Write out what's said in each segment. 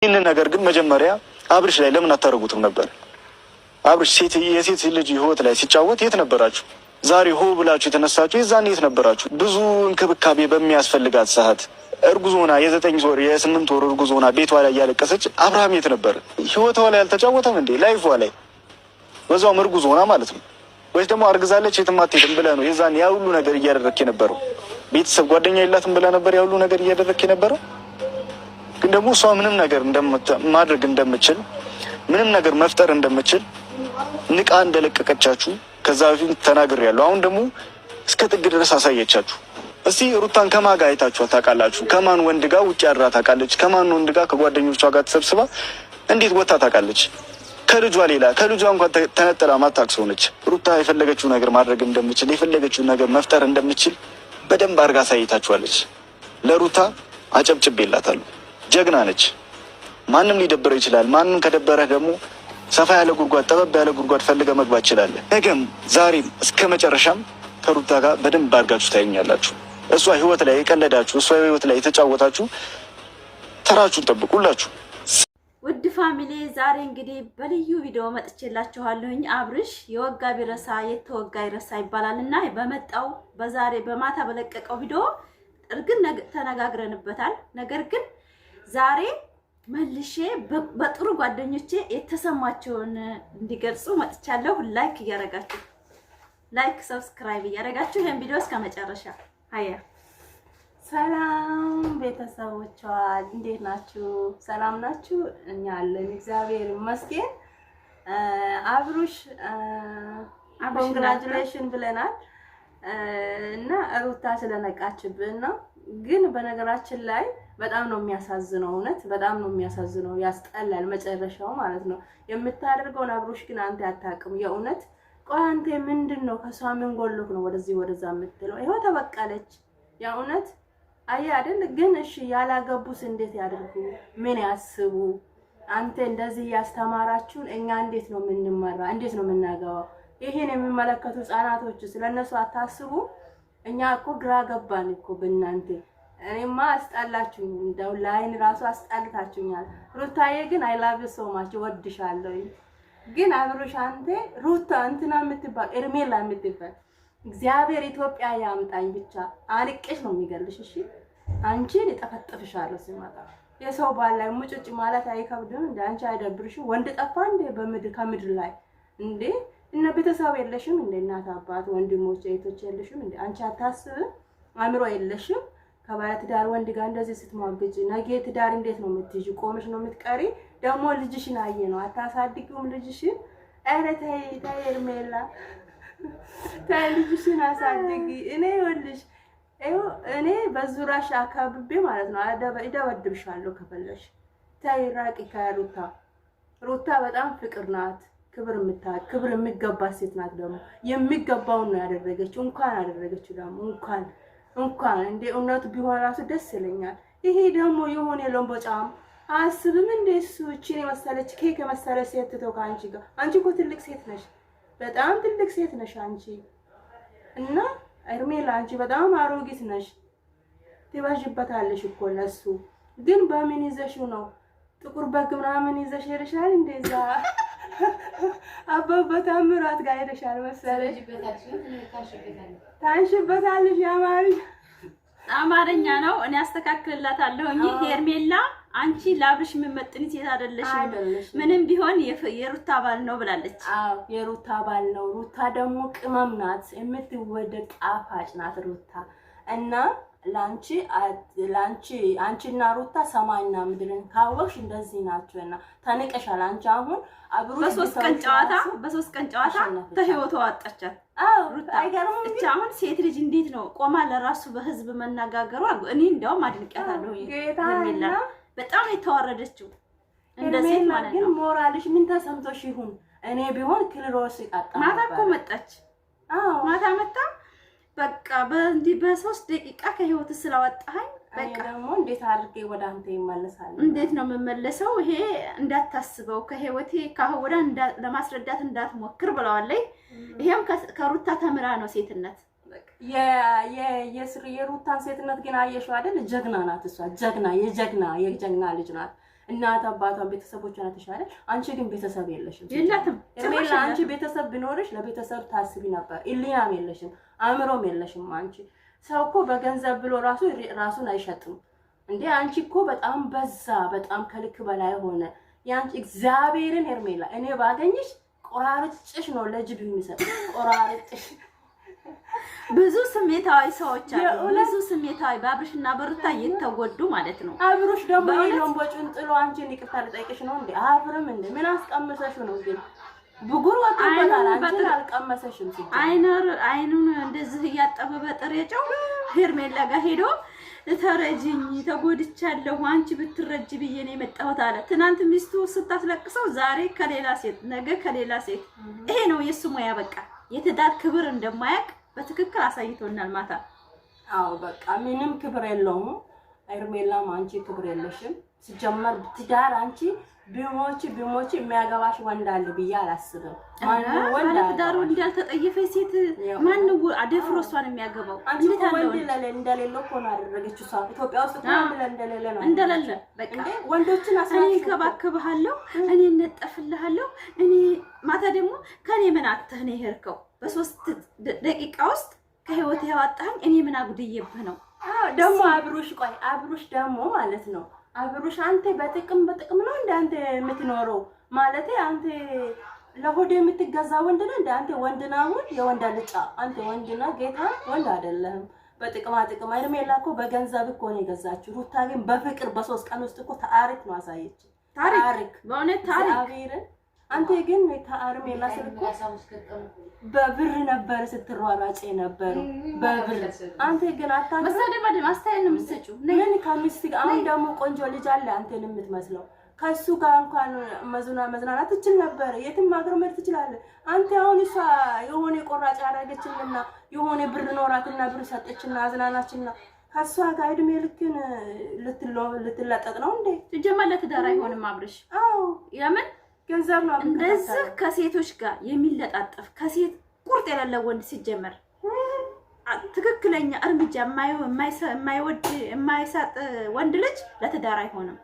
ይህንን ነገር ግን መጀመሪያ አብርሽ ላይ ለምን አታረጉትም ነበር? አብርሽ የሴት ልጅ ህይወት ላይ ሲጫወት የት ነበራችሁ? ዛሬ ሆ ብላችሁ የተነሳችሁ የዛኔ የት ነበራችሁ? ብዙ እንክብካቤ በሚያስፈልጋት ሰዓት እርጉዝ ሆና የ9 ወር የ8 ወር እርጉዝ ሆና ቤቷ ላይ እያለቀሰች አብርሃም የት ነበር? ህይወቷ ላይ አልተጫወተም እንዴ? ላይፏ ላይ በዛውም እርጉዝ ሆና ማለት ነው። ወይስ ደግሞ አርግዛለች የትም አትሄድም ብለህ ነው የዛኔ ያ ሁሉ ነገር እያደረክ የነበረው? ቤተሰብ ጓደኛ የላትም ብለህ ነበር ያ ሁሉ ነገር እያደረክ የነበረው? ግን ደግሞ እሷ ምንም ነገር ማድረግ እንደምችል ምንም ነገር መፍጠር እንደምችል ንቃ እንደለቀቀቻችሁ ከዛ በፊት ተናግሬያለሁ። አሁን ደግሞ እስከ ጥግ ድረስ አሳየቻችሁ። እስቲ ሩታን ከማን ጋር አይታችኋት ታውቃላችሁ? ከማን ወንድ ጋር ውጭ አድራ ታውቃለች? ከማን ወንድ ጋር ከጓደኞቿ ጋር ተሰብስባ እንዴት ወጣ ታውቃለች? ከልጇ ሌላ ከልጇ እንኳን ተነጥላ ማታውቅ ሰው ነች። ሩታ የፈለገችው ነገር ማድረግ እንደምችል የፈለገችው ነገር መፍጠር እንደምችል በደንብ አድርጋ አሳይታችኋለች። ለሩታ አጨብጭቤላታለሁ። ጀግና ነች። ማንም ሊደብረው ይችላል። ማንም ከደበረህ ደግሞ ሰፋ ያለ ጉድጓድ ጠበብ ያለ ጉድጓድ ፈልገህ መግባት ይችላል። ነገም ዛሬም እስከ መጨረሻም ከሩታ ጋር በደንብ አድርጋችሁ ታዩኛላችሁ። እሷ ህይወት ላይ የቀለዳችሁ፣ እሷ ህይወት ላይ የተጫወታችሁ ተራችሁን ጠብቁላችሁ። ውድ ፋሚሊ ዛሬ እንግዲህ በልዩ ቪዲዮ መጥቼላችኋለሁኝ። አብርሽ የወጋ ቢረሳ የተወጋ ይረሳ ይባላልና በመጣው በዛሬ በማታ በለቀቀው ቪዲዮ እርግጥ ተነጋግረንበታል። ነገር ግን ዛሬ መልሼ በጥሩ ጓደኞቼ የተሰማቸውን እንዲገልጹ መጥቻለሁ። ላይክ ሰብስክራይብ እያደረጋችሁ ይሄን ቪዲዮ እስከ መጨረሻ አያ ሰላም ቤተሰቦቿ እንዴት ናችሁ? ሰላም ናችሁ? እኛ አለን እግዚአብሔር ይመስገን። አብሩሽ ኮንግራቹሌሽን ብለናል እና ሩታ ስለነቃችብን ነው። ግን በነገራችን ላይ በጣም ነው የሚያሳዝነው። እውነት በጣም ነው የሚያሳዝነው። ያስጠላል መጨረሻው ማለት ነው። የምታደርገውን አብሩሽ ግን አንተ አታውቅም። የእውነት ቆይ አንተ ምንድነው ከሷ ምን ጎሎክ ነው ወደዚህ ወደዛ የምትለው? ይሄው ተበቃለች። የእውነት አይ አይደል? ግን እሺ ያላገቡስ እንዴት ያደርጉ? ምን ያስቡ? አንተ እንደዚህ ያስተማራችሁን እኛ እንዴት ነው የምንመራ? እንዴት ነው የምናገባው? ይሄን የሚመለከቱ ህፃናቶች ስለነሱ አታስቡ? እኛ እኮ ግራ ገባን እኮ በእናንተ። እኔማ አስጣላችሁኝ፣ እንደው ላይን ራሱ አስጣልታችሁኛል። ሩታዬ ግን አይ ላቭ ዩ ሶ ማች ወድሻለሁ። ግን አብሮሽ አንተ ሩታ እንትና የምትባል ኤርሜላ የምትባል እግዚአብሔር ኢትዮጵያ ያምጣኝ ብቻ አልቅሽ ነው የሚገልሽ። እሺ አንቺ ልጠፈጥፍሻለሁ ሲመጣ። የሰው ባል ላይ ሙጭጭ ማለት አይከብድም እንዴ? አንቺ አይደብርሽም? ወንድ ጠፋ እንዴ በምድር ከምድር ላይ እንዴ? እና ቤተሰብ የለሽም እንዴ? እናት አባት ወንድሞች እህቶች የለሽም እንዴ? አንቺ አታስብም? አእምሮ የለሽም? ከባለ ትዳር ወንድ ጋር እንደዚህ ስትሟገጂ ነገ ትዳር እንዴት ነው የምትይጂ? ቆመሽ ነው የምትቀሪ? ደግሞ ልጅሽን አየ ነው አታሳድጊውም ልጅሽን? ኧረ ተይ ተይ ኤርሜላ ተይ ልጅሽን አሳድጊ። እኔ ይኸውልሽ እኔ በዙራሽ አካብቤ ማለት ነው እደበድብሻለሁ ከፈለሽ። ተይ ራቂ ከሩታ። ሩታ በጣም ፍቅር ናት። ክብር የሚገባት ሴት ናት። ደግሞ የሚገባውን ነው ያደረገችው። እንኳን አደረገችው ደግሞ እንኳን እንደ እውነቱ ቢሆን ራሱ ደስ ይለኛል። ይሄ ደግሞ የሆነ ለምቦጫም አስብም እንደ እሱ እቺን የመሰለች ኬክ የመሰለች ሴት ተው ካንቺ ጋር። አንቺ እኮ ትልቅ ሴት ነሽ፣ በጣም ትልቅ ሴት ነሽ አንቺ። እና ኤርሜላ አንቺ በጣም አሮጊት ነሽ፣ ትባዥበታለሽ እኮ ለሱ። ግን በምን ይዘሽው ነው? ጥቁር በግ ምናምን ይዘሽ ሄደሻል እንደዛ አባባ ታምራት ጋር ሄደሻል መሰለኝ። ታንሽበታለሽ። አማርኛ ነው እኔ አስተካክልላታለሁ እንጂ ኤርሜላ አንቺ ላብሽ የምመጥኒ ሴት አይደለሽም። ምንም ቢሆን የሩታ ባል ነው ብላለች። አዎ የሩታ ባል ነው። ሩታ ደግሞ ቅመም ናት፣ የምትወደድ ጣፋጭ ናት ሩታ። እና አንቺና ሩታ ሰማይና ምድርን ካወቅሽ እንደዚህ ናቸውና ተንቀሻል። አንቺ አሁን አብሩ በሶስት ቀን ጨዋታ ተህይወቷ አጣቻት። ሩታ አይገርምም? እቺ አሁን ሴት ልጅ እንዴት ነው ቆማ ለራሱ በህዝብ መነጋገሩ? እኔ እንደውም አድንቄያታለሁ። ኤርሜላ በጣም የተዋረደችው እንደዚህ ማለት ነው። ግን ሞራልሽ ምን ተሰምቶሽ ይሁን? እኔ ቢሆን ክልሮስ ይጣጣ ማታ እኮ መጣች። ማታ መጣ። በቃ በእንዲህ በ3 ደቂቃ ከህይወት ስለወጣኝ በቃ ደግሞ እንዴት አድርጌ ወደ አንተ ይመለሳል? እንዴት ነው የምመለሰው? ይሄ እንዳታስበው ከህይወቴ ካሁን ለማስረዳት እንዳትሞክር ብለዋለች። ይሄም ከሩታ ተምራ ነው ሴትነት። የሩታን ሴትነት ግን አየሽው አይደል? ጀግና ናት እሷ። የጀግና ልጅ ናት። እናት አባቷን ቤተሰቦቿን አትሻለ። አንቺ ግን ቤተሰብ የለሽም። የላትም ሄርሜላ አንቺ ቤተሰብ ቢኖርሽ ለቤተሰብ ታስቢ ነበር። ኢሊያም የለሽም፣ አእምሮም የለሽም። አንቺ ሰው እኮ በገንዘብ ብሎ ራሱን አይሸጥም እንዴ! አንቺ እኮ በጣም በዛ፣ በጣም ከልክ በላይ ሆነ። ያንቺ እግዚአብሔርን ሄርሜላ እኔ ባገኝሽ ቆራርጭሽ ነው ለጅብ የሚሰጥ ቆራርጭሽ። ብዙ ስሜታዊ ሰዎች አሉ። ብዙ ስሜታዊ በአብርሽና በሩታ እየተጎዱ ማለት ነው። አብርሽ ደግሞ ይሄን ቦጭን ጥሎ አንቺን ይቅርታ ልጠይቅሽ ነው እንዴ? አብርም እንዴ ምን አስቀምሰሽ ነው ግን? ብጉር ወጥቶታል። አንቺን አልቀመሰሽም ሲል አይኑን እንደዚህ እያጠበ በጥሬጨው ሄርሜላ ጋር ሄዶ ተረጅኝ ተጎድቻለሁ አንቺ ብትረጅ ብዬ ነው የመጣሁት አለ። ትናንት ሚስቱ ስታስለቅሰው ዛሬ ከሌላ ሴት ነገ ከሌላ ሴት። ይሄ ነው የሱ ሙያ። በቃ የትዳር ክብር እንደማያውቅ በትክክል አሳይቶናል ማታ። አዎ በቃ ምንም ክብር የለውም። ሄርሜላም አንቺ ክብር የለሽም። ሲጀመር ትዳር አንቺ ቢሞች የሚያገባሽ ወንድ አለ ብዬ አላስብም። ማነው ወንድ ትዳሩ እንዳልተጠየፈ ሴት ማነው አደፍሮ እሷን የሚያገባው? እንዴት አለ ወንድ እንደሌለ እኮ ነው አደረገችው። እሷ ኢትዮጵያ ውስጥ ወንድ እንደሌለ ነው እንደሌለ። በቃ ወንዶችን እኔ ከባከብሃለሁ፣ እኔ እነጠፍልሃለሁ፣ እኔ ማታ ደግሞ ከኔ ምን አተህ ነው የሄድከው? በ3 ደቂቃ ውስጥ ከህይወት ያወጣኝ እኔ ምን አጉድዬብህ ነው? ደግሞ አብሩሽ ደግሞ ማለት ነው አብሩሽ አንተ በጥቅም ነው እንደ አንተ የምትኖረው ማለት አንተ ለሆድ የምትገዛ ወንድ ነህ እንደ አንተ ወንድ ነህ። አሁን የወንድ አልጫ አንተ ወንድ ነህ፣ ጌታ ወንድ አይደለም። በጥቅም ሄርሜላ እኮ በገንዘብ እኮ ነው የገዛችው። ሩታ ግን በፍቅር በ3 ቀን ውስጥ እኮ ታሪክ ነው አሳየች። ታሪክ በእውነት ታሪክ። አንተ ግን ሄርሜላ ስልኩ በብር ነበር ስትሯሯጭ ነበር በብር። አንተ ግን መሰደብ አስተያየት ነው የምትሰጪው። ምን ከሚስት ጋር አሁን ደግሞ ቆንጆ ልጅ አለ አንተን የምትመስለው ከሱ ጋር እንኳን መዝናናት ትችል ነበር። የትም ሀገር መሄድ ትችላለህ። አንተ አሁን እሷ የሆነ ቆራጭ ያደረገችልና የሆነ ብር ኖራትና ብር ሰጠችና አዝናናችና ከሷ ጋር እድሜ ልክን ልትለጠጥ ነው እንዴ? ሲጀመር ለትዳር አይሆንም አብርሽ። አዎ የምን ገንዘብ ነው እንደዚህ ከሴቶች ጋር የሚለጣጠፍ ከሴት ቁርጥ የሌለው ወንድ ሲጀመር ትክክለኛ እርምጃ የማይወድ የማይሰጥ ወንድ ልጅ ለትዳር አይሆንም፣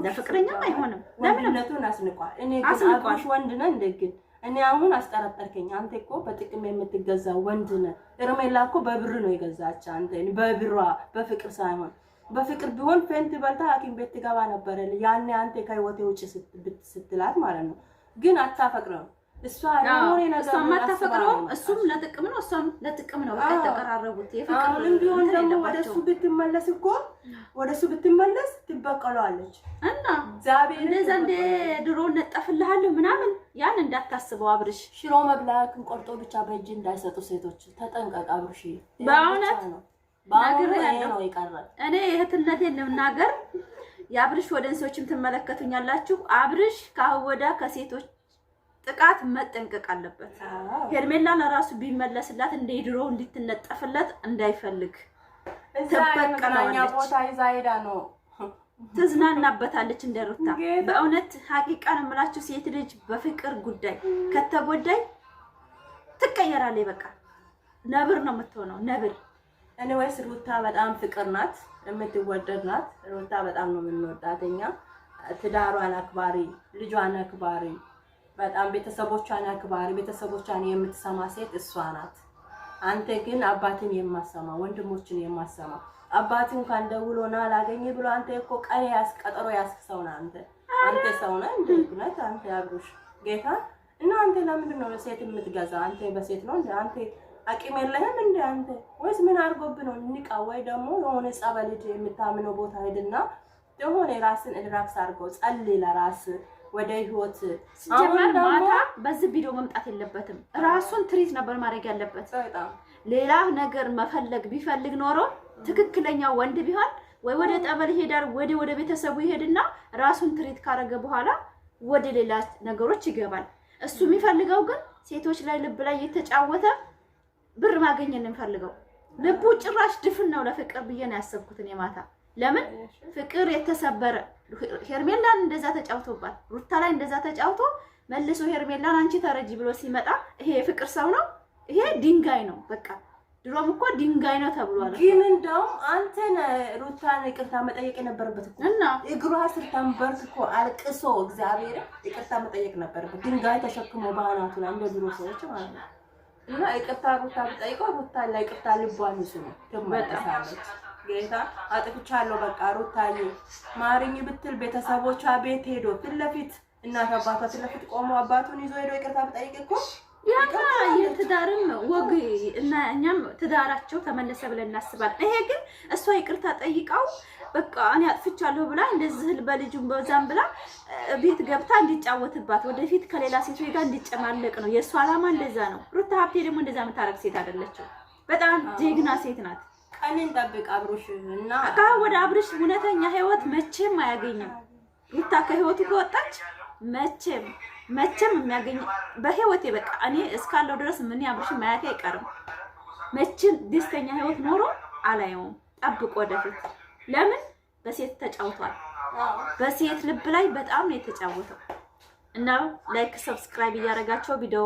ለፍቅረኛም አይሆንም። ለምንነቱን አስንቋል። እኔ ግን አብርሽ ወንድ ነህ እንደ ግን እኔ አሁን አስጠረጠርከኝ። አንተ እኮ በጥቅም የምትገዛ ወንድ ነህ። ሄርሜላ እኮ በብር ነው የገዛች አንተ በብሯ በፍቅር ሳይሆን በፍቅር ቢሆን ፌንት በልታ ሐኪም ቤት ትገባ ነበር ያኔ አንተ ከህይወቴ ውጭ ስትላት ማለት ነው። ግን አታፈቅረው እሷ የሆነ ነገር ማታፈቅረው እሱም ለጥቅም ነው እሷም ለጥቅም ነው። በቃ ተቀራረቡት። የፍቅር ቢሆን ደግሞ ወደሱ ብትመለስ ትበቀለዋለች እና ዛቤ እንደዛ እንደ ድሮ ነጠፍልሃለሁ ምናምን ያን እንዳታስበው አብርሽ። ሽሮ መብላክን ቆርጦ ብቻ በእጅ እንዳይሰጡ ሴቶች ተጠንቀቅ አብርሽ። በእውነት ነው ይቀራል። እኔ እህትነቴን ልናገር። የአብርሽ ወደንሶችም ትመለከቱኛላችሁ። አብርሽ ካወዳ ከሴቶች ጥቃት መጠንቀቅ አለበት። ሄርሜላ ለራሱ ቢመለስላት እንደ ድሮ እንድትነጠፍለት እንዳይፈልግ ተበቀለኛ ቦታ ይዛ ሄዳ ነው ትዝናናበታለች እንደ ሩታ። በእውነት ሐቂቃ ነው የምላችሁ። ሴት ልጅ በፍቅር ጉዳይ ከተጎዳይ ትቀየራለች። በቃ ነብር ነው የምትሆነው ነብር። ኤኒዌይስ ሩታ በጣም ፍቅር ናት፣ የምትወደድ ናት። ሩታ በጣም ነው የምንወዳት እኛ። ትዳሯን አክባሪ፣ ልጇን አክባሪ፣ በጣም ቤተሰቦቿን አክባሪ፣ ቤተሰቦቿን የምትሰማ ሴት እሷ ናት። አንተ ግን አባትን የማሰማ ወንድሞችን የማሰማ አባት እንኳን ደውሎና አላገኘ ብሎ አንተ እኮ ቀን ቀጠሮ ያስከሰው ነው። አንተ ሰው ነህ እንዴ? እውነት አንተ አብሮሽ ጌታ እና አንተ ለምንድን ነው ሴት የምትገዛ? አንተ በሴት ነው እንዴ? አንተ አቂም የለህም እንዴ አንተ? ወይስ ምን አርጎብህ ነው? ንቃ ወይ ደግሞ የሆነ ጸበል የምታምነው ቦታ ሄድና የሆነ ራስን ሪላክስ አድርገው ጸልይ ለራስ ወደ ህይወት። ሲጀመር ማታ በዚህ ቪዲዮ መምጣት የለበትም። ራሱን ትሪት ነበር ማድረግ ያለበት። ሌላ ነገር መፈለግ ቢፈልግ ኖሮ ትክክለኛ ወንድ ቢሆን ወይ ወደ ጠበል ይሄዳል ወደ ቤተሰቡ ይሄድና ራሱን ትሪት ካረገ በኋላ ወደ ሌላ ነገሮች ይገባል። እሱ የሚፈልገው ግን ሴቶች ላይ ልብ ላይ እየተጫወተ ብር ማግኘት ነው የሚፈልገው። ልቡ ጭራሽ ድፍን ነው። ለፍቅር ብዬ ነው ያሰብኩት እኔ ማታ። ለምን ፍቅር የተሰበረ ሄርሜላን እንደዛ ተጫውቶባት ሩታ ላይ እንደዛ ተጫውቶ መልሶ ሄርሜላን አንቺ ተረጂ ብሎ ሲመጣ ይሄ የፍቅር ሰው ነው? ይሄ ድንጋይ ነው። በቃ ድሮም እኮ ድንጋይ ነው ተብሏል። ግን እንደውም አንተን ሩታን ይቅርታ መጠየቅ የነበረበት እኮ እና እግሯ ስር ተንበርክኮ አልቅሶ እግዚአብሔር ይቅርታ መጠየቅ ነበረበት። ድንጋይ ተሸክሞ ባናቱ ላይ እንደ ድሮ ሰዎች ማለት ነው። እና ይቅርታ ሩታ ብጠይቀው ሩታ ላይ ይቅርታ ልቧን ይዙ ነው ደማጣለች። ጌታ አጥፍቻለሁ በቃ ሩታዬ ማርኝ ብትል ቤተሰቦቿ ቤት ሄዶ ፊት ለፊት እናት አባቷ ፊት ለፊት ቆሞ አባቱን ይዞ ሄዶ ይቅርታ ብጠይቅ እኮ ያማ የትዳርም ወግ እና እኛም ትዳራቸው ተመለሰ ብለን እናስባለን። ይሄ ግን እሷ ይቅርታ ጠይቃው በቃ እኔ አጥፍቻለሁ ብላ እንደዚህ በልጁም በዛም ብላ ቤት ገብታ እንዲጫወትባት ወደፊት ከሌላ ሴቶች ጋር እንዲጨማለቅ ነው የእሷ አላማ። እንደዛ ነው። ሩታ ሀብቴ ደግሞ እንደዛ የምታረግ ሴት አይደለችም። በጣም ጀግና ሴት ናት። ቀንን ጠብቅ አብሮሽ እና ወደ አብርሽ እውነተኛ ህይወት መቼም አያገኝም። ሩታ ከህይወቱ ከወጣች መቼም የሚያገኝ በህይወቴ በቃ እኔ እስካለው ድረስ ምን አብርሽ ማያቴ አይቀርም። መቼም ደስተኛ ህይወት ኖሮ አላየውም። ጠብቆ ወደፊት ለምን በሴት ተጫውቷል። በሴት ልብ ላይ በጣም ነው የተጫወተው። እና ላይክ ሰብስክራይብ እያደረጋቸው ቪዲዮ